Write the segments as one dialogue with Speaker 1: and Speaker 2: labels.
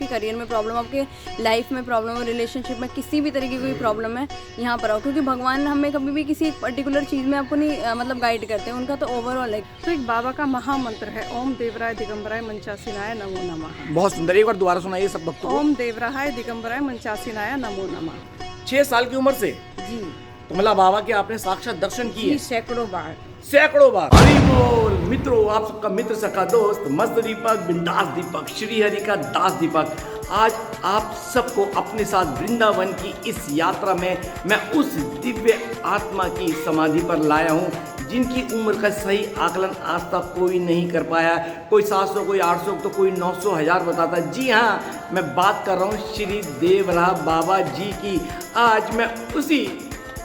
Speaker 1: आपके करियर में प्रॉब्लम, आपके लाइफ में प्रॉब्लम है, रिलेशनशिप में किसी भी तरीके की कोई प्रॉब्लम है, यहाँ पर आओ, क्योंकि भगवान हमें कभी भी किसी एक पर्टिकुलर चीज़ में आपको नहीं मतलब गाइड करते हैं, उनका तो ओवरऑल है।
Speaker 2: तो एक बाबा का महामंत्र है, ओम देवराय दिगंबराय मंचासीनाय नमो नमः।
Speaker 3: बहुत सुंदर, एक बार दोबारा सुनाइए सब भक्तों को।
Speaker 2: ओम देवराय दिगंबराय मंचासीनाय नमो नमः।
Speaker 3: 6 साल की उम्र से
Speaker 2: जी
Speaker 3: तो मतलब बाबा के आपने साक्षात दर्शन किए?
Speaker 2: जी, सैकड़ों बार।
Speaker 3: सैकड़ों बार। हरि बोल। मित्रों, आप सबका मित्र सखा दोस्त मस्त दीपक, बिंदास दीपक, श्री हरि का दास दीपक, आज आप सबको अपने साथ वृंदावन की इस यात्रा में मैं उस दिव्य आत्मा की समाधि पर लाया हूँ जिनकी उम्र का सही आकलन आज तक कोई नहीं कर पाया। कोई 700, कोई 800, तो कोई 900, 1000 बताता है। जी हाँ, मैं बात कर रहा हूँ श्री देवराह बाबा जी की। आज मैं उसी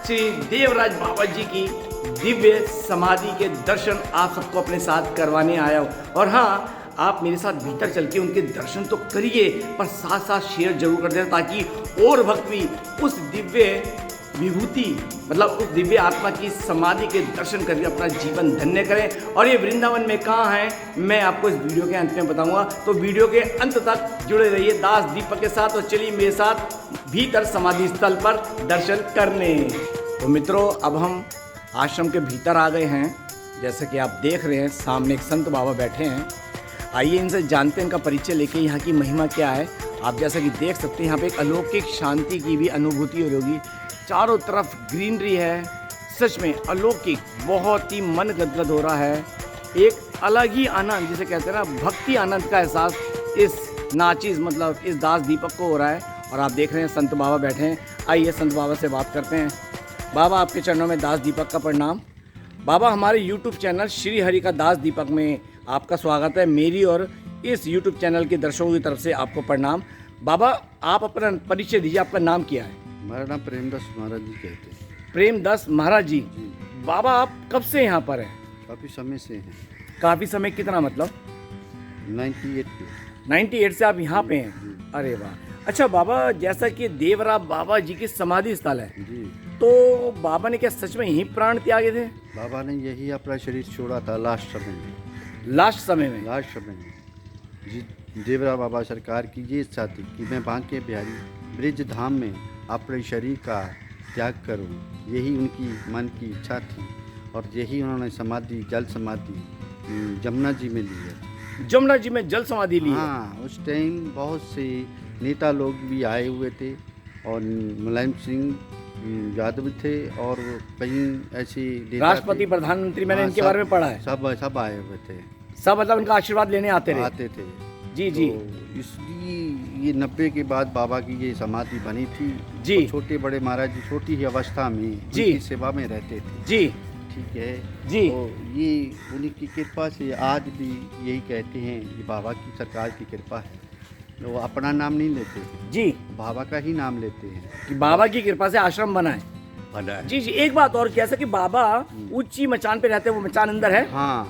Speaker 3: श्री देवराज बाबा जी की दिव्य समाधि के दर्शन आप सबको अपने साथ करवाने आया हूँ। और हाँ, आप मेरे साथ भीतर चल के उनके दर्शन तो करिए, पर साथ साथ शेयर जरूर कर देना, ताकि और भक्त भी उस दिव्य विभूति मतलब उस दिव्य आत्मा की समाधि के दर्शन करके अपना जीवन धन्य करें। और ये वृंदावन में कहाँ है, मैं आपको इस वीडियो के अंत में बताऊंगा, तो वीडियो के अंत तक जुड़े रहिए दास दीपक के साथ। और चलिए मेरे साथ भीतर समाधि स्थल पर दर्शन करने। तो मित्रों, अब हम आश्रम के भीतर आ गए हैं। जैसे कि आप देख रहे हैं, सामने एक संत बाबा बैठे हैं। आइए इनसे जानते हैं इनका परिचय लेके यहाँ की महिमा क्या है। आप जैसा कि देख सकते हैं, यहाँ पे एक अलौकिक शांति की भी अनुभूति हो रही होगी। चारों तरफ ग्रीनरी है, सच में अलौकिक, बहुत ही मन गदगद हो रहा है। एक अलग ही आनंद, जिसे कहते हैं ना, भक्ति आनंद का एहसास इस नाचिस मतलब इस दास दीपक को हो रहा है। और आप देख रहे हैं संत बाबा बैठे हैं। आइए संत बाबा से बात करते हैं। बाबा, आपके चरणों में दास दीपक का प्रणाम। बाबा, हमारे YouTube चैनल श्री हरि का दास दीपक में आपका स्वागत है। मेरी और इस YouTube चैनल के दर्शकों की तरफ से आपको प्रणाम। बाबा, आप अपना परिचय दीजिए, आपका नाम क्या है?
Speaker 4: हमारा नाम प्रेमदास महाराज जी कहते हैं।
Speaker 3: प्रेमदास महाराज जी। बाबा, आप कब से यहाँ पर हैं?
Speaker 4: काफ़ी समय से हैं।
Speaker 3: काफ़ी समय कितना मतलब?
Speaker 4: 98 के।
Speaker 3: 98 से आप यहाँ पे हैं? अरे वाह। अच्छा बाबा, जैसा कि देवराह बाबा जी की समाधि स्थल है,
Speaker 4: जी,
Speaker 3: तो बाबा ने क्या सच में यहीं प्राण त्यागे थे?
Speaker 4: बाबा ने यही अपना शरीर छोड़ा था लास्ट समय में।
Speaker 3: लास्ट समय में?
Speaker 4: लास्ट समय में जी, देवराह बाबा सरकार की ये इच्छा थी कि मैं बांके बिहारी ब्रिज धाम में अपने शरीर का त्याग करूं। यही उनकी मन की इच्छा थी और यही उन्होंने समाधि, जल समाधि जमुना जी में ली है।
Speaker 3: जमुना जी में जल समाधि ली है?
Speaker 4: हाँ, उस टाइम बहुत से नेता लोग भी आए हुए थे और मुलायम सिंह यादव थे और कई ऐसे नेता
Speaker 3: राष्ट्रपति,
Speaker 4: थे।
Speaker 3: प्रधानमंत्री, मैंने
Speaker 4: हाँ,
Speaker 3: इनके बारे में पढ़ा है।
Speaker 4: सब आए हुए थे।
Speaker 3: सब मतलब इनका आशीर्वाद लेने आते
Speaker 4: थे।
Speaker 3: जी जी।
Speaker 4: तो इसलिए ये 90 के बाद बाबा की ये समाधि बनी थी
Speaker 3: जी।
Speaker 4: और छोटे बड़े महाराज जी छोटी ही अवस्था में
Speaker 3: जी
Speaker 4: उनकी सेवा में रहते थे।
Speaker 3: जी
Speaker 4: ठीक है
Speaker 3: जी।
Speaker 4: तो ये उनकी कृपा से आज भी यही कहते हैं कि बाबा की सरकार की कृपा है। वो अपना नाम नहीं लेते
Speaker 3: जी,
Speaker 4: बाबा का ही नाम लेते हैं
Speaker 3: कि बाबा की कृपा से आश्रम बना है।
Speaker 4: बना है।
Speaker 3: जी जी। एक बात और, जैसा कि बाबा ऊंची मचान पे रहते हैं, वो मचान अंदर है?
Speaker 4: हाँ,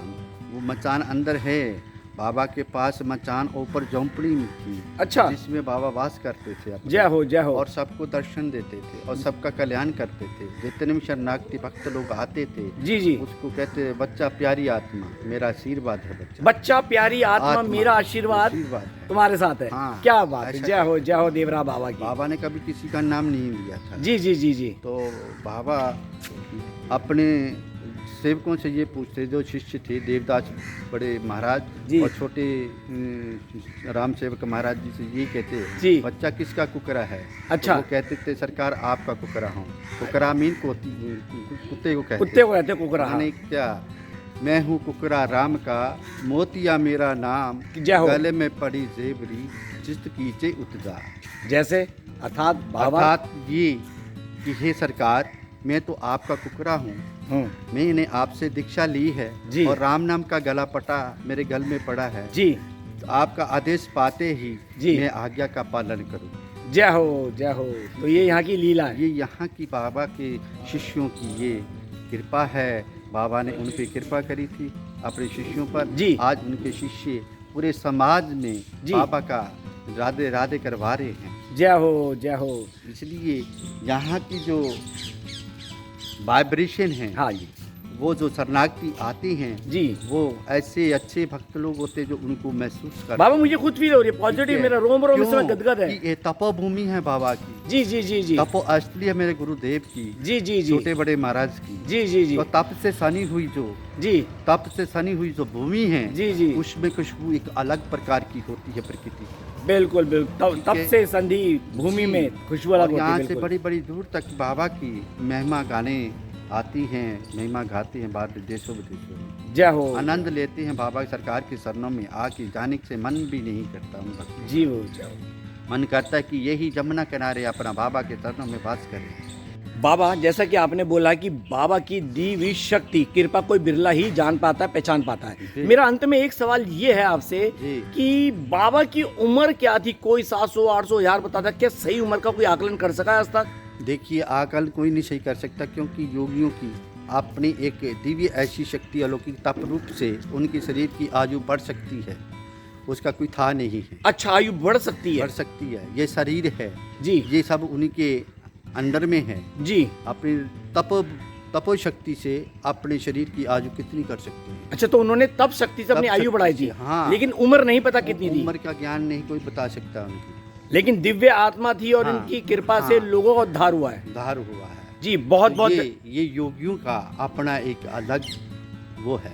Speaker 4: वो मचान अंदर है। बाबा के पास मचान ऊपर झोंपड़ी में थी।
Speaker 3: अच्छा।
Speaker 4: जिसमें बाबा वास करते थे अपने।
Speaker 3: जय हो जय हो।
Speaker 4: और सबको दर्शन देते थे और सबका कल्याण करते थे। जितने भी शरणार्थी भक्त लोग आते थे
Speaker 3: जी जी।
Speaker 4: उसको कहते बच्चा प्यारी आत्मा, मेरा आशीर्वाद है बच्चा।
Speaker 3: बच्चा प्यारी आत्मा, मेरा आशीर्वाद
Speaker 4: है
Speaker 3: तुम्हारे साथ है।
Speaker 4: हाँ,
Speaker 3: क्या बात है।
Speaker 4: ऐसा
Speaker 3: जय हो देवराह बाबा की।
Speaker 4: बाबा ने कभी किसी का नाम नहीं लिया था।
Speaker 3: जी जी जी जी।
Speaker 4: तो बाबा अपने सेवकों से ये पूछते, जो शिष्य थे देवदास बड़े महाराज
Speaker 3: जी।
Speaker 4: और छोटे राम सेवक महाराज जी से ये कहते,
Speaker 3: जी।
Speaker 4: बच्चा किसका कुकरा है?
Speaker 3: अच्छा।
Speaker 4: तो वो कहते थे, सरकार आपका कुकरा हूँ। कुकरा मीन कुत्ते को कहते,
Speaker 3: कुत्ते को कहते कुकरा।
Speaker 4: मैंने क्या, मैं हूँ कुकरा राम का, मोतिया मेरा नाम,
Speaker 3: जय हो।
Speaker 4: गले में पड़ी जेबरी, जिस्त कीचे उतजा।
Speaker 3: जैसे अर्थात बाबा,
Speaker 4: अर्थात ये कि हे सरकार, मैं तो आपका कुकरा हूँ। मैंने आपसे दीक्षा ली है
Speaker 3: जी।
Speaker 4: और राम नाम का गला पटा मेरे गल में पड़ा है
Speaker 3: जी।
Speaker 4: तो आपका आदेश पाते ही
Speaker 3: जी।
Speaker 4: मैं आज्ञा का पालन करूं।
Speaker 3: जय हो जय हो। तो ये यहाँ की लीला है।
Speaker 4: ये यहाँ की बाबा के शिष्यों की ये कृपा है। बाबा ने उन पे कृपा करी थी अपने शिष्यों पर।
Speaker 3: जी।
Speaker 4: आज उनके शिष्य पूरे समाज में
Speaker 3: जी।
Speaker 4: बाबा का राधे राधे करवा रहे हैं।
Speaker 3: जय हो जय हो।
Speaker 4: इसलिए यहाँ की जो वाइब्रेशन है,
Speaker 3: हाँ जी,
Speaker 4: वो जो शरणार्थी आते हैं
Speaker 3: जी
Speaker 4: वो ऐसे अच्छे भक्त लोग होते हैं जो उनको महसूस करते
Speaker 3: बाबा मुझे खुद फील हो रही है पॉजिटिव,
Speaker 4: हैं।
Speaker 3: मेरा रोम रोम इस समय
Speaker 4: क्यों?
Speaker 3: गदगद है।
Speaker 4: कि ये तपोभूमि है बाबा की,
Speaker 3: जी जी जी जी
Speaker 4: तपो स्थली है मेरे गुरुदेव की,
Speaker 3: जी जी जी
Speaker 4: छोटे बड़े महाराज की।
Speaker 3: जी जी जी
Speaker 4: तो तप से सनी हुई जो भूमि है
Speaker 3: जी जी
Speaker 4: उसमें खुशबू एक अलग प्रकार की होती है प्रकृति की।
Speaker 3: बिल्कुल बिल्कुल तब से संधि भूमि में खुशबू अलग
Speaker 4: और
Speaker 3: होती है,
Speaker 4: यहाँ से
Speaker 3: बिल्कुल।
Speaker 4: बड़ी बड़ी दूर तक बाबा की महिमा गाने आती हैं, महिमा गाते हैं बाहर देशों विदेशों में,
Speaker 3: जय हो
Speaker 4: आनंद लेते हैं बाबा सरकार के शरणों में आके। जाने से मन भी नहीं करता उन भक्तों
Speaker 3: जी हो जय हो।
Speaker 4: मन करता है कि यही जमुना किनारे अपना बाबा के चरणों में वास करें।
Speaker 3: बाबा जैसा कि आपने बोला कि बाबा की दी हुई शक्ति कृपा कोई बिरला ही जान पाता है, पहचान पाता है।
Speaker 4: जी।
Speaker 3: मेरा अंत में एक सवाल ये है आपसे
Speaker 4: जी।
Speaker 3: कि बाबा की उम्र क्या थी? कोई 700 800 1000 बताता, क्या सही उम्र का कोई आकलन कर सका है आज तक?
Speaker 4: देखिए आकलन कोई नहीं सही कर सकता, क्योंकि योगियों की अपनी एक दिव्य ऐसी शक्ति अलौकिक तप रूप से उनके शरीर की आयु बढ़ सकती है, उसका कोई था नहीं है।
Speaker 3: अच्छा, आयु बढ़ सकती है?
Speaker 4: बढ़ सकती है, ये शरीर है
Speaker 3: जी
Speaker 4: ये सब उनके अंडर में है।
Speaker 3: जी।
Speaker 4: अपनी तपो शक्ति से अपने शरीर की आयु कितनी कर सकते हैं।
Speaker 3: अच्छा, तो उन्होंने तप शक्ति से अपनी
Speaker 4: तप
Speaker 3: आयु
Speaker 4: शक्ति
Speaker 3: बढ़ाई
Speaker 4: से,
Speaker 3: थी।
Speaker 4: हाँ।
Speaker 3: लेकिन उम्र नहीं पता कितनी थी।
Speaker 4: उम्र का ज्ञान नहीं कोई बता सकता उनकी,
Speaker 3: लेकिन दिव्य आत्मा थी और
Speaker 4: हाँ।
Speaker 3: इनकी कृपा से
Speaker 4: हाँ।
Speaker 3: लोगों को उद्धार हुआ है।
Speaker 4: उद्धार हुआ है।
Speaker 3: जी बहुत बहुत
Speaker 4: ये योगियों का अपना एक अलग वो है।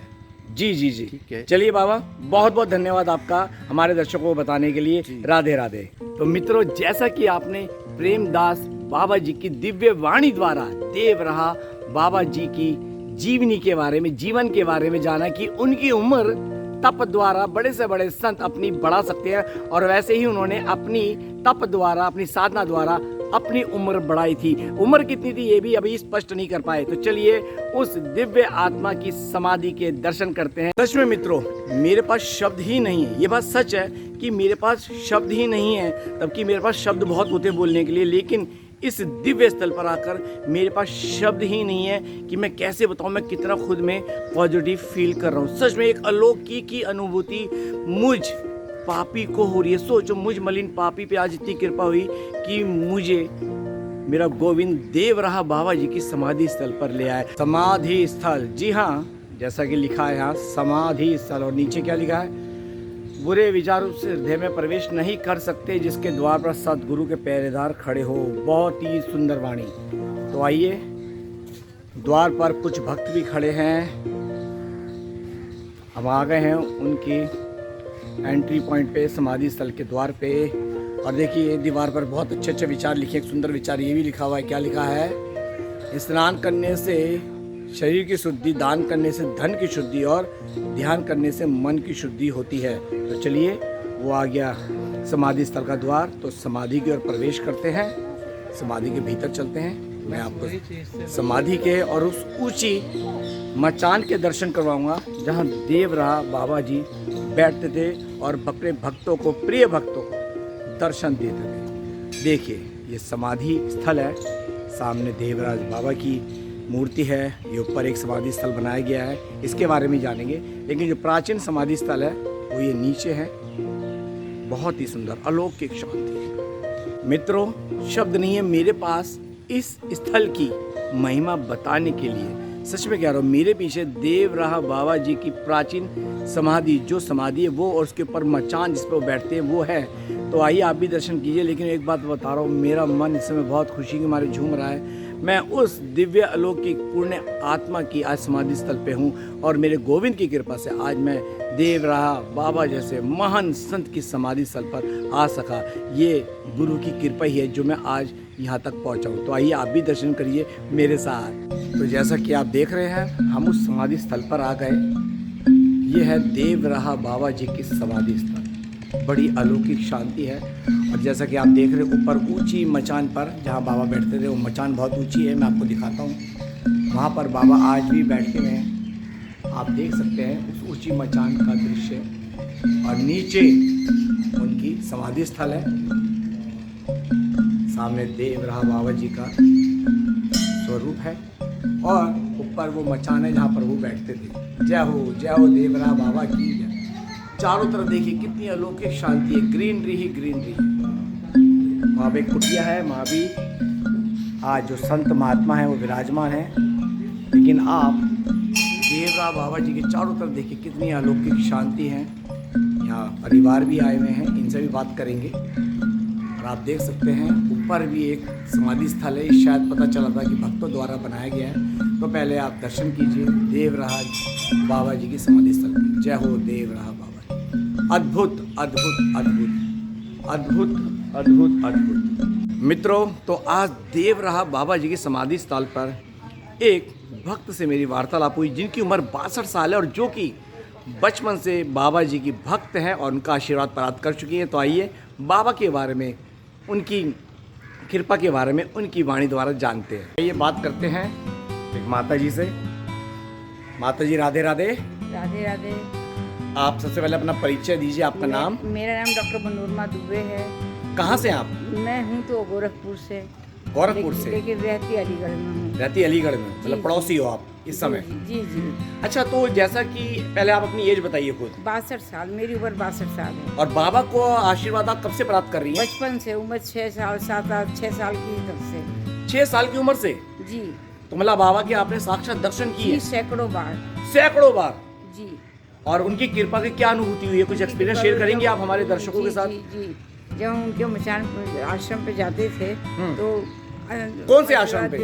Speaker 3: जी जी जी
Speaker 4: ठीक है।
Speaker 3: चलिए बाबा, बहुत बहुत धन्यवाद आपका हमारे दर्शकों को बताने के लिए।
Speaker 4: जी।
Speaker 3: राधे राधे। तो मित्रों, जैसा कि आपने प्रेमदास बाबा जी की दिव्य वाणी द्वारा देव रहा बाबा जी की जीवनी के बारे में, जीवन के बारे में जाना कि उनकी उम्र तप द्वारा बड़े से बड़े संत अपनी बढ़ा सकते हैं, और वैसे ही उन्होंने अपनी तप द्वारा, अपनी साधना द्वारा अपनी उम्र बढ़ाई थी। उम्र कितनी थी ये भी अभी स्पष्ट नहीं कर पाए। तो चलिए उस दिव्य आत्मा की समाधि के दर्शन करते हैं। सच में मित्रों, मेरे पास शब्द ही नहीं है। ये बात सच है कि मेरे पास शब्द ही नहीं है, तबकि मेरे पास शब्द बहुत होते हैं बोलने के लिए, लेकिन इस दिव्य स्थल पर आकर मेरे पास शब्द ही नहीं है कि मैं कैसे बताऊं मैं कितना खुद में पॉजिटिव फील कर रहा हूं। सच में एक अलौकिक की अनुभूति मुझ पापी को हो रही है। सोचो, मुझ मलिन पापी पे आज इतनी कृपा हुई कि मुझे मेरा गोविंद देव रहा बाबा जी की समाधि स्थल पर ले आए। समाधि स्थल, जी हाँ, जैसा कि लिखा है यहाँ समाधि स्थल, और नीचे क्या लिखा है? बुरे विचारों से हृदय में प्रवेश नहीं कर सकते जिसके द्वार पर सतगुरु के पहरेदार खड़े हो। बहुत ही सुंदर वाणी। तो आइए, द्वार पर कुछ भक्त भी खड़े हैं। हम आ गए हैं उनकी एंट्री पॉइंट पे, समाधि स्थल के द्वार पे। और देखिए दीवार पर बहुत अच्छे अच्छे विचार लिखे, एक सुंदर विचार ये भी लिखा हुआ है। क्या लिखा है? स्नान करने से शरीर की शुद्धि, दान करने से धन की शुद्धि, और ध्यान करने से मन की शुद्धि होती है। तो चलिए, वो आ गया समाधि स्थल का द्वार। तो समाधि की ओर प्रवेश करते हैं, समाधि के भीतर चलते हैं। मैं आपको समाधि के और उस ऊंची मचान के दर्शन करवाऊंगा जहां देव रहा बाबा जी बैठते थे और अपने भक्तों को, प्रिय भक्तों को दर्शन देते थे। देखिए, ये समाधि स्थल है, सामने देवराज बाबा की मूर्ति है। ये ऊपर एक समाधि स्थल बनाया गया है, इसके बारे में जानेंगे। लेकिन जो प्राचीन समाधि स्थल है वो ये नीचे है। बहुत ही सुंदर अलौकिक शांति। मित्रों, शब्द नहीं है मेरे पास इस स्थल की महिमा बताने के लिए। सच में कह रहा हूँ, मेरे पीछे देव रहा बाबा जी की प्राचीन समाधि, जो समाधि है वो, और उसके ऊपर मचान जिस पर वो बैठते हैं वो है। तो आइए आप भी दर्शन कीजिए। लेकिन एक बात बता रहा हूँ, मेरा मन इस समय बहुत खुशी के मारे झूम रहा है। मैं उस दिव्य अलौकिक पुण्य आत्मा की आज समाधि स्थल पे हूँ, और मेरे गोविंद की कृपा से आज मैं देव रहा बाबा जैसे महान संत की समाधि स्थल पर आ सका। ये गुरु की कृपा ही है जो मैं आज यहाँ तक पहुँचा हूँ। तो आइए आप भी दर्शन करिए मेरे साथ। तो जैसा कि आप देख रहे हैं, हम उस समाधि स्थल पर आ गए। ये है देव रहा बाबा जी की समाधि स्थल। बड़ी अलौकिक शांति है। और जैसा कि आप देख रहे हैं, ऊपर ऊंची मचान पर जहाँ बाबा बैठते थे, वो मचान बहुत ऊंची है। मैं आपको दिखाता हूँ, वहाँ पर बाबा आज भी बैठे हुए हैं। आप देख सकते हैं उस ऊंची मचान का दृश्य, और नीचे उनकी समाधि स्थल है। सामने देव रहा बाबा जी का स्वरूप है, और ऊपर वो मचान है जहाँ पर वो बैठते थे। जय हो देव रहा बाबा की जय। चारों तरफ देखिए कितनी अलौकिक शांति है, ग्रीनरी ही ग्रीनरी। वहाँ पे एक कुटिया है, वहाँ भी आज जो संत महात्मा है वो विराजमान है। लेकिन आप देवरा बाबा जी के चारों तरफ देखिए कितनी अलौकिक शांति है। यहाँ परिवार भी आए हुए हैं, इनसे भी बात करेंगे। और आप देख सकते हैं ऊपर भी एक समाधि स्थल है, शायद पता चला था कि भक्तों द्वारा बनाया गया है। तो पहले आप दर्शन कीजिए देवराहा बाबा जी की समाधि स्थल की। जय हो देवराहा बाबा जी। अद्भुत अद्भुत अद्भुत अद्भुत अद्भुत अद्भुत। मित्रों, तो आज देवराहा बाबा जी की समाधि स्थल पर एक भक्त से मेरी वार्तालाप हुई जिनकी उम्र 62 साल है और जो कि बचपन से बाबा जी की भक्त हैं और उनका आशीर्वाद प्राप्त कर चुकी हैं। तो आइए बाबा के बारे में, उनकी कृपा के बारे में उनकी वाणी द्वारा जानते हैं। ये बात करते हैं एक माता जी से। माता जी राधे राधे।
Speaker 5: राधे राधे।
Speaker 3: आप सबसे पहले अपना परिचय दीजिए, आपका नाम।
Speaker 5: मेरा नाम डॉक्टर मनोरमा दुबे है।
Speaker 3: कहाँ से आप?
Speaker 5: मैं हूँ तो गोरखपुर से।
Speaker 3: गोरखपुर से?
Speaker 5: लेकिन रहती अलीगढ़ में हूँ।
Speaker 3: रहती अलीगढ़ में, मतलब
Speaker 5: जी,
Speaker 3: पड़ोसी हो आप इस समय?
Speaker 5: जी जी।
Speaker 3: अच्छा, तो जैसा कि पहले आप अपनी एज बताइए खुद।
Speaker 5: 62 साल, मेरी उम्र 62 साल है।
Speaker 3: और बाबा को आशीर्वाद आप कब से प्राप्त कर रही हैं?
Speaker 5: बचपन से, उम्र 6 साल 6 साल की तब से।
Speaker 3: 6 साल की उम्र से?
Speaker 5: जी।
Speaker 3: तो मतलब बाबा के आपने साक्षात दर्शन किए?
Speaker 5: जी, सैकड़ों बार।
Speaker 3: सैकड़ों बार?
Speaker 5: जी।
Speaker 3: और उनकी कृपा की क्या अनुभूति हुई है, कुछ एक्सपीरियंस शेयर करेंगी आप हमारे दर्शकों के साथ?
Speaker 5: जी जी। जब हम उनके मचान आश्रम पे जाते थे तो
Speaker 3: कौन से आश्रम पे?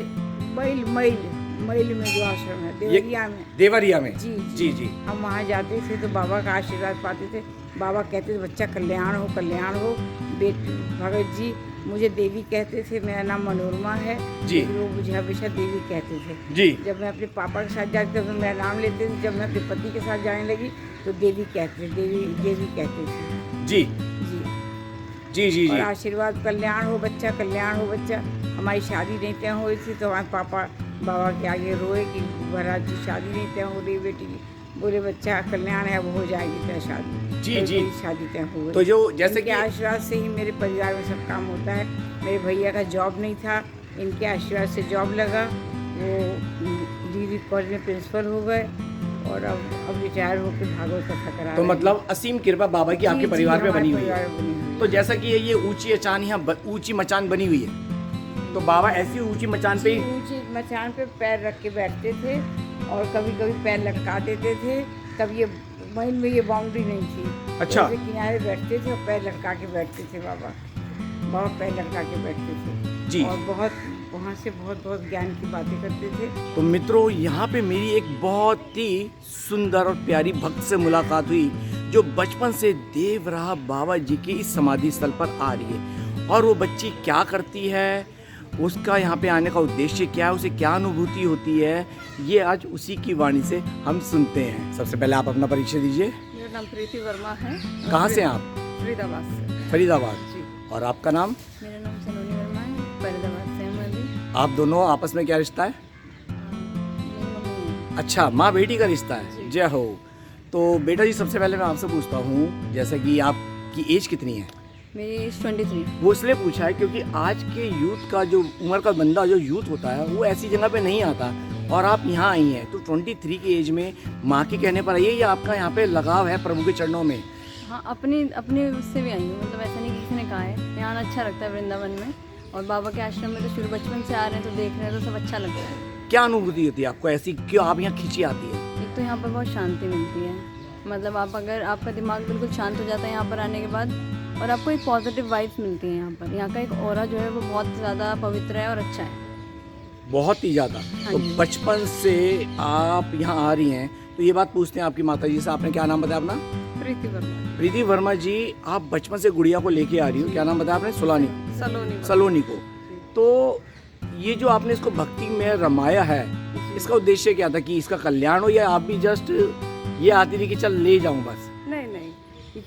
Speaker 5: मैल में जो आश्रम है देवरिया में।
Speaker 3: देवरिया में?
Speaker 5: जी
Speaker 3: जी जी।
Speaker 5: हम वहाँ जाते थे तो बाबा का आशीर्वाद पाते थे। बाबा कहते थे बच्चा कल्याण हो। बेटी भगत जी मुझे देवी कहते थे, मेरा नाम मनोरमा है
Speaker 3: जी।
Speaker 5: लेकिन वो मुझे हमेशा देवी कहते थे
Speaker 3: जी।
Speaker 5: जब मैं अपने पापा के साथ जाती तो मेरा नाम लेते थे, जब मैं अपने पति के साथ जाने लगी तो देवी कहते थे, देवी कहते थे।
Speaker 3: जी
Speaker 5: जी
Speaker 3: जी जी
Speaker 5: और
Speaker 3: जी।
Speaker 5: आशीर्वाद कल्याण हो बच्चा। हमारी शादी नहीं तय हुई थी तो हमारे पापा बाबा के आगे रोए कि महाराज जी शादी नहीं तय हो रही बेटी की। बोले बच्चा कल्याण है, वो हो जाएगी तय शादी।
Speaker 3: जी
Speaker 5: तो
Speaker 3: जी।
Speaker 5: मेरी शादी तय हो गई।
Speaker 3: तो जो जैसे
Speaker 5: इनके
Speaker 3: कि
Speaker 5: आशीर्वाद से ही मेरे परिवार में सब काम होता है। मेरे भैया का जॉब नहीं था, इनके आशीर्वाद से जॉब लगा। वो डिग्री कॉलेज में प्रिंसिपल हो गए और अब रिटायर होकर भागवत कथा करा
Speaker 3: तो
Speaker 5: रहे हैं।
Speaker 3: मतलब असीम कृपा बाबा की आपके
Speaker 5: जी,
Speaker 3: परिवार में
Speaker 5: हमारे
Speaker 3: बनी हुई है।
Speaker 5: परिवार में बनी हुई है।
Speaker 3: तो जैसा कि ये ऊंची अचान यहाँ ऊंची मचान बनी हुई है, तो बाबा ऐसी ऊंची मचान पे ही
Speaker 5: ऊंची मचान पे पैर रख के बैठते थे और कभी कभी पैर लटका देते थे। तब ये महल में ये बाउंड्री नहीं थी।
Speaker 3: अच्छा।
Speaker 5: तो ऐसे किनारे बैठते थे और पैर लटका के बैठते थे बाबा पैर लटका के बैठते थे
Speaker 3: जी।
Speaker 5: और बहुत वहाँ से बहुत ज्ञान की बातें करते थे।
Speaker 3: तो मित्रों, यहाँ पे मेरी एक बहुत ही सुंदर और प्यारी भक्त से मुलाकात हुई जो बचपन से देवराहा बाबा जी के इस समाधि स्थल पर आ रही है। और वो बच्ची क्या करती है, उसका यहाँ पे आने का उद्देश्य क्या है, उसे क्या अनुभूति होती है, ये आज उसी की वाणी से हम सुनते हैं। सबसे पहले आप अपना परिचय दीजिए।
Speaker 2: मेरा नाम प्रीति वर्मा है।
Speaker 3: कहाँ से आप?
Speaker 2: फरीदाबाद से।
Speaker 3: फरीदाबाद।
Speaker 2: जी।
Speaker 3: और आपका नाम?
Speaker 1: मेरा नाम सलोनी वर्मा है, फरीदाबाद से हूँ मैं भी।
Speaker 3: आप दोनों आपस में क्या रिश्ता है?
Speaker 1: मेरी मम्मी है।
Speaker 3: अच्छा, माँ बेटी का रिश्ता है। जय हो। तो बेटा जी, सबसे पहले मैं आपसे पूछता हूँ, जैसा कि आपकी एज कितनी है?
Speaker 1: मेरी एज 23।
Speaker 3: वो इसलिए पूछा है क्योंकि आज के यूथ का जो उम्र का बंदा जो यूथ होता है वो ऐसी जगह पे नहीं आता, और आप यहाँ आई हैं तो 23 की एज में माँ के कहने पर आई है या आपका यहाँ पे लगाव है प्रभु के चरणों में?
Speaker 1: हाँ, अपने उससे भी आई हूँ, मतलब ऐसा नहीं कि किसी ने कहा है। यहाँ आना अच्छा लगता है वृंदावन में, और बाबा के आश्रम में तो शुरू बचपन से आ रहे हैं तो देख रहे हैं तो सब अच्छा लगता है।
Speaker 3: क्या अनुभूति होती है आपको ऐसी, क्यों आप यहाँ खींची आती है?
Speaker 1: एक तो यहाँ पर बहुत शांति मिलती है, मतलब आप अगर आपका दिमाग बिल्कुल शांत हो जाता है यहाँ पर आने के बाद, और आपको एक पॉजिटिव वाइब्स मिलती है यहाँ पर। यहाँ का एक ऑरा जो है वो बहुत ज़्यादा पवित्र है और अच्छा है,
Speaker 3: बहुत ही ज़्यादा।
Speaker 1: हाँ
Speaker 3: तो
Speaker 1: जी।
Speaker 3: बचपन से आप यहाँ आ रही हैं, तो ये बात पूछते हैं आपकी माता जी से, आपने क्या नाम बताया अपना?
Speaker 2: प्रीति वर्मा।
Speaker 3: प्रीति वर्मा जी, आप बचपन से गुड़िया को लेके आ रही हो, क्या नाम बताया आपने? सोलानी,
Speaker 2: सलोनी।
Speaker 3: सलोनी को। तो ये जो आपने इसको भक्ति में रमाया है, इसका उद्देश्य क्या था, कि इसका कल्याण हो, या आप भी जस्ट ये आती थी कि चल ले जाऊं बस?
Speaker 2: नहीं,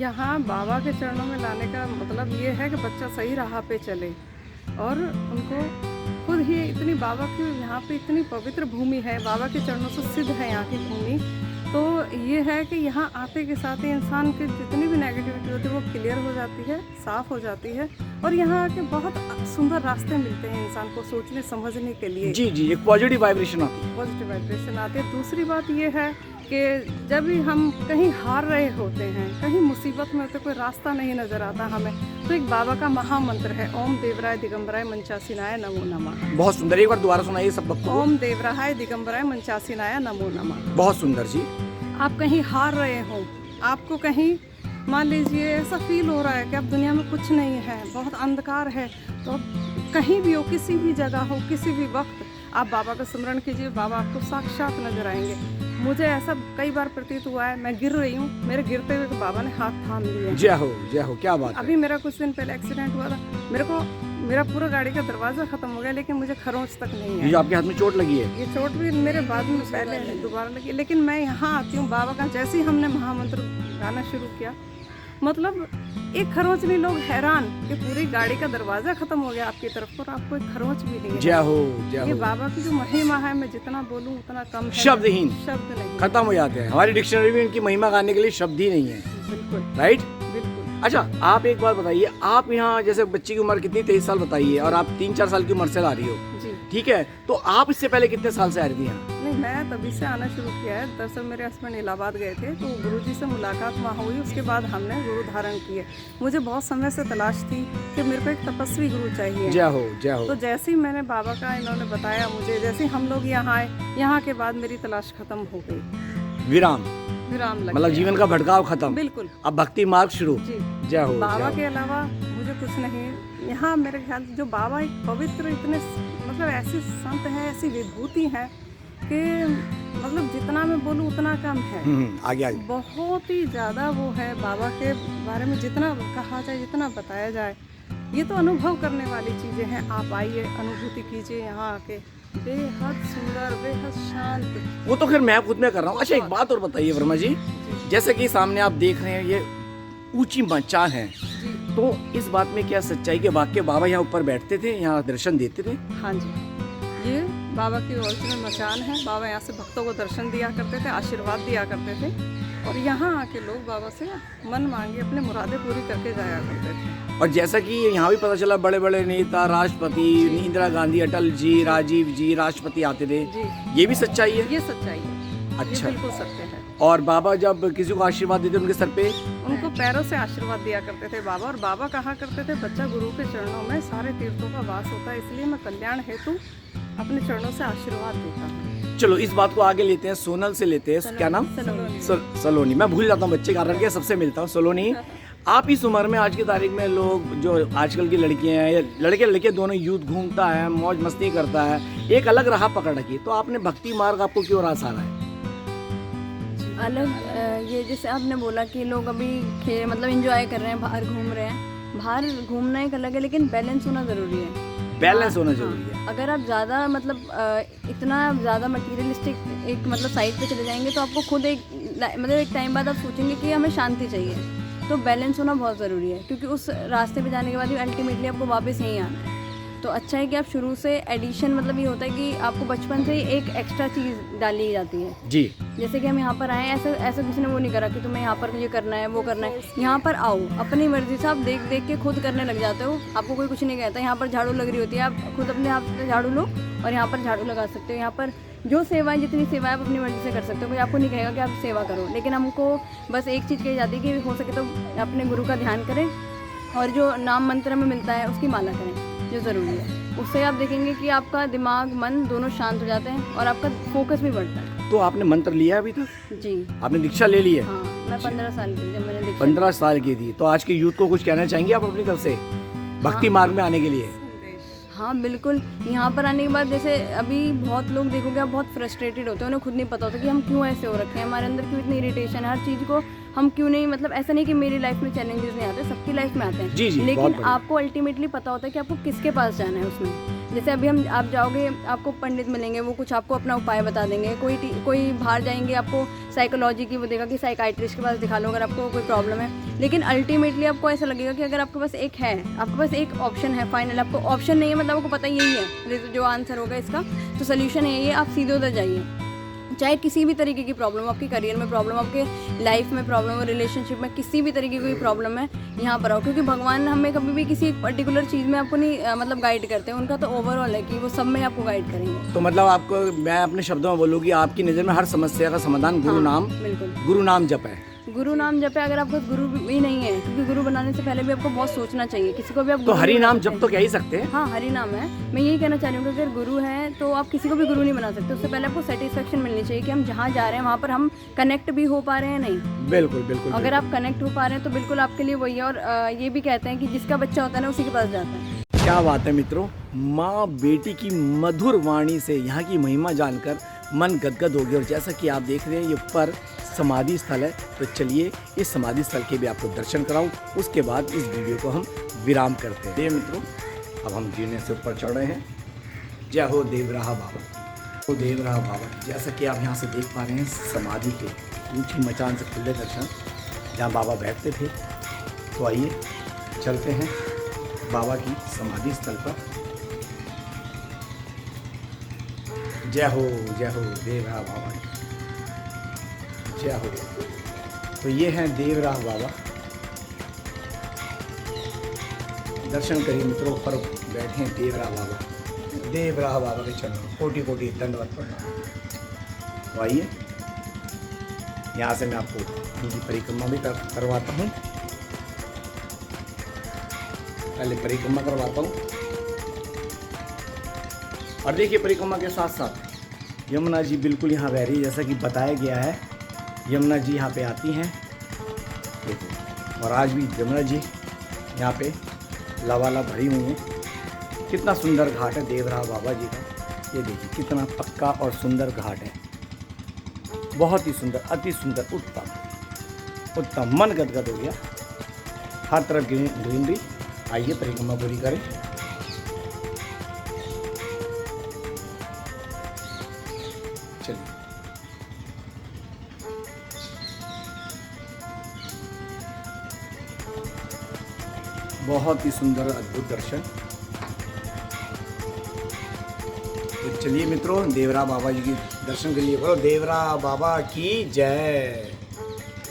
Speaker 2: यहाँ बाबा के चरणों में लाने का मतलब ये है कि बच्चा सही राह पे चले, और उनको खुद ही इतनी बाबा की यहाँ पे इतनी पवित्र भूमि है, बाबा के चरणों से सिद्ध है यहाँ की भूमि। तो ये है कि यहाँ आते के साथ ही इंसान की जितनी भी नेगेटिविटी होती है वो क्लियर हो जाती है, साफ़ हो जाती है, और यहाँ आके बहुत सुंदर रास्ते मिलते हैं इंसान को सोचने समझने के लिए।
Speaker 3: जी जी, एक पॉजिटिव वाइब्रेशन आती है।
Speaker 2: पॉजिटिव वाइब्रेशन आती है। दूसरी बात ये है कि जब भी हम कहीं हार रहे होते हैं, कहीं मुसीबत में होते, कोई रास्ता नहीं नज़र आता हमें, तो एक बाबा का महामंत्र है, ओम देवराय दिगंबराय मंचासीनाय नमो नमः।
Speaker 3: बहुत सुंदर, एक बार दोबारा सुनाइए सब भक्तों को।
Speaker 2: ओम देवराय दिगंबराय मंचासीनाय नमो नमः।
Speaker 3: बहुत सुंदर जी।
Speaker 2: आप कहीं हार रहे हो, आपको कहीं मान लीजिए ऐसा फील हो रहा है कि अब दुनिया में कुछ नहीं है, बहुत अंधकार है, तो आप कहीं भी हो, किसी भी जगह हो, किसी भी वक्त आप बाबा का स्मरण कीजिए, बाबा आपको साक्षात नजर आएंगे। मुझे ऐसा कई बार प्रतीत हुआ है, मैं गिर रही हूँ, मेरे गिरते हुए बाबा ने हाथ थाम लिया।
Speaker 3: जय हो, क्या बात है।
Speaker 2: अभी मेरा कुछ दिन पहले एक्सीडेंट हुआ था, मेरा पूरा गाड़ी का दरवाजा खत्म हो गया, लेकिन मुझे खरोंच तक नहीं
Speaker 3: ये
Speaker 2: है।
Speaker 3: जो आपके हाथ में चोट लगी है,
Speaker 2: ये चोट भी मेरे बाद में पहले दोबारा लगी, लेकिन मैं यहाँ आती हूँ बाबा का, जैसे ही हमने महामंत्र गाना शुरू किया, मतलब एक खरोंच नहीं, लोग हैरान कि पूरी गाड़ी का दरवाजा खत्म हो गया आपकी तरफ पर, आपको एक खरोंच भी नहीं है।
Speaker 3: जय हो।
Speaker 2: ये बाबा की जो महिमा है, मैं जितना बोलूं उतना कम है,
Speaker 3: शब्दहीन,
Speaker 2: शब्द नहीं।
Speaker 3: खत्म हो जाते हैं। हमारी डिक्शनरी में इनकी महिमा गाने के लिए शब्द ही नहीं है।
Speaker 2: बिल्कुल
Speaker 3: राइट।
Speaker 2: बिल्कुल।
Speaker 3: अच्छा, आप एक बात बताइए, आप यहाँ जैसे बच्ची की उम्र कितनी, 23 साल बताइए, और आप 3-4 साल की उम्र से ला रही हो,
Speaker 2: जी।
Speaker 3: ठीक है, तो आप इससे पहले कितने साल से आ रही थी यहाँ?
Speaker 2: नहीं, मैं तभी से आना शुरू किया है। दरअसल मेरे हस्बैंड इलाहाबाद गए थे, तो गुरुजी से मुलाकात वहाँ हुई, उसके बाद हमने गुरु धारण किए। मुझे बहुत समय से तलाश थी कि मेरे को एक तपस्वी गुरु चाहिए।
Speaker 3: जय हो।
Speaker 2: तो जैसे ही मैंने बाबा का, इन्होंने बताया मुझे, जैसे ही हम लोग यहाँ आए, यहाँ के बाद मेरी तलाश खत्म हो गई,
Speaker 3: विराम
Speaker 2: लग
Speaker 3: मतलब
Speaker 2: गया।
Speaker 3: जीवन का भटकाव खत्म,
Speaker 2: बिल्कुल।
Speaker 3: अब भक्ति मार्ग शुरू।
Speaker 2: जी।
Speaker 3: जय हो।
Speaker 2: बाबा के अलावा मुझे कुछ नहीं। यहाँ मेरे ख्याल से जो बाबा एक पवित्र, इतने मतलब ऐसे संत हैं, ऐसी विभूति है कि मतलब जितना मैं बोलूँ उतना कम है।
Speaker 3: आगे।
Speaker 2: बहुत ही ज़्यादा वो है बाबा के बारे में, जितना कहा जाए, जितना बताया जाए, ये तो अनुभव करने वाली चीज़ें हैं। आप आइए, अनुभूति कीजिए यहाँ आके, बेहद सुंदर, बेहद शांत।
Speaker 3: वो तो खैर मैं खुद में कर रहा हूँ। अच्छा, एक बात और बताइए वर्मा जी, जैसे कि सामने आप देख रहे हैं, ये ऊंची मचान है, तो इस बात में क्या सच्चाई के वाक्य बाबा यहाँ ऊपर बैठते थे, यहाँ दर्शन देते थे?
Speaker 2: हाँ जी, ये बाबा की ओरिजिनल मचान है। बाबा यहाँ से भक्तों को दर्शन दिया करते थे, आशीर्वाद दिया करते थे, और यहाँ आके लोग बाबा से मन मांगे अपने मुरादें पूरी करके जाया करते थे।
Speaker 3: और जैसा कि यहाँ भी पता चला, बड़े बड़े नेता, राष्ट्रपति, इंदिरा गांधी, अटल जी, राजीव जी, राष्ट्रपति आते थे,
Speaker 2: जी।
Speaker 3: ये भी सच्चाई है?
Speaker 2: ये सच्चाई है।
Speaker 3: अच्छा।
Speaker 2: ये बिल्कुल सत्य है।
Speaker 3: और बाबा जब किसी को आशीर्वाद देते उनके सर पे,
Speaker 2: उनको पैरों से आशीर्वाद दिया करते थे बाबा। और बाबा कहा करते थे, बच्चा गुरु के चरणों में सारे तीर्थों का वास होता है, इसलिए मैं कल्याण हेतु अपने चरणों से आशीर्वाद देता हूँ।
Speaker 3: चलो इस बात को आगे लेते हैं, सोनल से लेते हैं। क्या नाम? सलोनी। मैं भूल जाता हूँ बच्चे कारण के, सबसे मिलता हूँ। सलोनी, आप इस उम्र में, आज की तारीख में लोग, जो आजकल की लड़कियां हैं या लड़के दोनों, यूथ घूमता है, मौज मस्ती करता है, एक अलग राह पकड़ रखी, तो आपने भक्ति मार्ग आपको क्यों राह सारा है?
Speaker 1: अलग ये जैसे आपने बोला कि लोग अभी मतलब एंजॉय कर रहे हैं, बाहर घूम रहे हैं। बाहर घूमना एक अलग है, लेकिन बैलेंस होना ज़रूरी है।
Speaker 3: बैलेंस होना जरूरी है।
Speaker 1: अगर आप ज़्यादा मतलब इतना ज़्यादा मटीरियलिस्टिक एक मतलब साइड पे चले जाएंगे, तो आपको खुद एक टाइम बाद आप सोचेंगे कि हमें शांति चाहिए। तो बैलेंस होना बहुत ज़रूरी है, क्योंकि उस रास्ते पे जाने के बाद अल्टीमेटली आपको वापस यहीं आना है। तो अच्छा है कि आप शुरू से एडिशन, मतलब ये होता है कि आपको बचपन से ही एक एक्स्ट्रा चीज़ डाली जाती है
Speaker 3: जी।
Speaker 1: जैसे कि हम यहाँ पर आए, ऐसा किसी ने वो नहीं करा कि तुम्हें यहाँ पर ये करना है, वो करना है। यहाँ पर आओ, अपनी मर्जी से आप देख देख के खुद करने लग जाते हो, आपको कोई कुछ नहीं कहता। यहाँ पर झाड़ू लग रही होती है, आप खुद अपने हाथ से झाड़ू लो और यहाँ पर झाड़ू लगा सकते हो। यहाँ पर जो सेवाएं, जितनी सेवाएं आप अपनी मर्जी से कर सकते हो, कोई आपको नहीं कहेगा कि आप सेवा करो। लेकिन हमको बस एक चीज़ कही जाती है कि हो सके तो अपने गुरु का ध्यान करें, और जो नाम मंत्र हमें मिलता है उसकी माला करें, जो ज़रूरी है। उससे आप देखेंगे कि आपका दिमाग, मन दोनों शांत हो जाते हैं और आपका फोकस भी बढ़ता है।
Speaker 3: तो आपने मंत्र लिया अभी तक?
Speaker 1: जी।
Speaker 3: आपने दीक्षा ले ली है?
Speaker 1: हाँ, मैं 15 साल की जब मैंने दीक्षा
Speaker 3: 15 साल की थी। तो आज के यूथ को कुछ कहना चाहेंगे आप अपनी तरफ से भक्ति मार्ग में आने के लिए?
Speaker 1: हाँ बिल्कुल। यहाँ पर आने के बाद जैसे अभी बहुत लोग देखोगे, आप बहुत फ्रस्ट्रेटेड होते हैं, उन्हें खुद नहीं पता होता कि हम क्यों ऐसे हो रखे हैं, हमारे अंदर क्यों इतनी इरिटेशन है, हर चीज़ को हम क्यों नहीं, मतलब ऐसा नहीं कि मेरी लाइफ में चैलेंजेस नहीं आते, सबकी लाइफ में आते हैं।
Speaker 3: जी, बहुत
Speaker 1: लेकिन
Speaker 3: बढ़िया।
Speaker 1: आपको अल्टीमेटली पता होता है कि आपको किसके पास जाना है उसमें। जैसे अभी आप जाओगे, आपको पंडित मिलेंगे, वो कुछ आपको अपना उपाय बता देंगे। कोई बाहर जाएंगे, आपको साइकोलॉजी की वो देगा कि साइकाइट्रिस्ट के पास दिखा लो अगर आपको कोई प्रॉब्लम है। लेकिन अल्टीमेटली आपको ऐसा लगेगा कि अगर आपके पास आपके पास एक ऑप्शन है, फाइनल आपको ऑप्शन नहीं है, मतलब आपको पता यही है जो आंसर होगा इसका, तो सोल्यूशन है ये, आप सीधे उधर जाइए। चाहे किसी भी तरीके की प्रॉब्लम, आपके करियर में प्रॉब्लम, आपके लाइफ में प्रॉब्लम हो, रिलेशनशिप में किसी भी तरीके की कोई प्रॉब्लम है, यहाँ पर आओ। क्योंकि भगवान हमें कभी भी किसी एक पर्टिकुलर चीज़ में आपको नहीं मतलब गाइड करते हैं, उनका तो ओवरऑल है कि वो सब में आपको गाइड करेंगे।
Speaker 3: तो मतलब आपको, मैं अपने शब्दों में बोलूँगी, आपकी नज़र में हर समस्या का समाधान गुरु नाम,
Speaker 1: बिल्कुल
Speaker 3: गुरु नाम जप है।
Speaker 1: गुरु नाम जपे अगर आपको गुरु भी नहीं है, क्योंकि गुरु बनाने से पहले भी आपको बहुत सोचना चाहिए। किसी को भी आप
Speaker 3: तो
Speaker 1: गुरु
Speaker 3: हरि
Speaker 1: नहीं
Speaker 3: नाम
Speaker 1: बना
Speaker 3: जब तो कह ही सकते हैं।
Speaker 1: हाँ, हरि नाम है। मैं यही कहना चाह रही हूँ कि अगर गुरु है तो आप किसी को भी गुरु नहीं बना सकते। उससे पहले आपको सेटिस्फेक्शन मिलनी चाहिए कि हम जहाँ जा रहे हैं वहाँ पर हम कनेक्ट भी हो पा रहे हैं नहीं।
Speaker 3: बिल्कुल बिल्कुल।
Speaker 1: अगर आप कनेक्ट हो पा रहे हैं तो बिल्कुल आपके लिए वही है। और ये भी कहते हैं कि जिसका बच्चा होता है ना उसी के पास जाता है।
Speaker 3: क्या बात है मित्रों, माँ बेटी की मधुर वाणी से यहाँ की महिमा जानकर मन गदगद हो गया। और जैसा कि आप देख रहे हैं ये ऊपर समाधि स्थल है, तो चलिए इस समाधि स्थल के भी आपको दर्शन कराऊं। उसके बाद इस वीडियो को हम विराम करते हैं। मित्रों, अब हम जीने से ऊपर चढ़ रहे हैं। जय हो देवराहा बाबा। तो देवराहा बाबा, जैसा कि आप यहाँ से देख पा रहे हैं समाधि के ऊंची मचान से खुले दर्शन जहाँ बाबा बैठते थे। तो आइए चलते हैं बाबा की समाधि स्थल पर। जय हो देवराहा बाबा, जय हो। तो ये हैं देवराहा बाबा, दर्शन करिए मित्रों। पर बैठे हैं देवराहा बाबा के चरणों कोटि कोटि दंडवत प्रणाम। तो आइए यहाँ से मैं आपको उनकी परिक्रमा भी करवाता हूँ। पहले परिक्रमा करवाता हूँ। और देखिए परिक्रमा के साथ साथ यमुना जी बिल्कुल यहाँ बह रही है, जैसा कि बताया गया है। यमुना जी यहाँ पे आती हैं, देखो। और आज भी यमुना जी यहाँ पे लबालब भरी हुई हैं। कितना सुंदर घाट है देवराहा बाबा जी का। ये देखिए कितना पक्का और सुंदर घाट है, बहुत ही सुंदर, अति सुंदर, उत्तम। मन गदगद हो गया। हर तरफ ग्रीनरी। आइए परिक्रमा पूरी करें। चलिए बहुत ही सुंदर अद्भुत दर्शन। तो चलिए मित्रों देवराहा बाबा जी की दर्शन करिए। बोलो देवराहा बाबा की जय।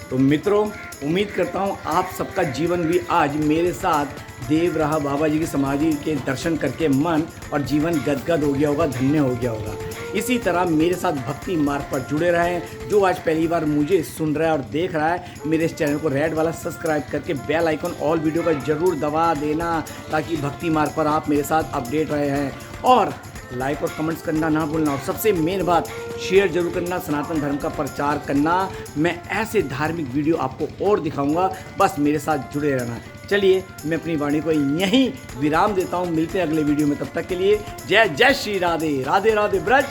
Speaker 3: तो मित्रों उम्मीद करता हूँ आप सबका जीवन भी आज मेरे साथ देवराहा बाबा जी की समाधि के दर्शन करके मन और जीवन गदगद हो गया होगा, धन्य हो गया होगा। इसी तरह मेरे साथ भक्ति मार्ग पर जुड़े रहें। जो आज पहली बार मुझे सुन रहा है और देख रहा है, मेरे इस चैनल को रेड वाला सब्सक्राइब करके बेल आइकन ऑल वीडियो का जरूर दबा देना, ताकि भक्ति मार्ग पर आप मेरे साथ अपडेट रहे हैं। और लाइक और कमेंट्स करना ना भूलना। और सबसे मेन बात, शेयर जरूर करना, सनातन धर्म का प्रचार करना। मैं ऐसे धार्मिक वीडियो आपको और दिखाऊंगा, बस मेरे साथ जुड़े रहना। चलिए मैं अपनी वाणी को यहीं विराम देता हूँ। मिलते हैं अगले वीडियो में, तब तक के लिए जय जय श्री राधे। राधे राधे ब्रज,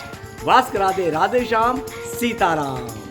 Speaker 3: वास राधे, राधे श्याम, सीताराम।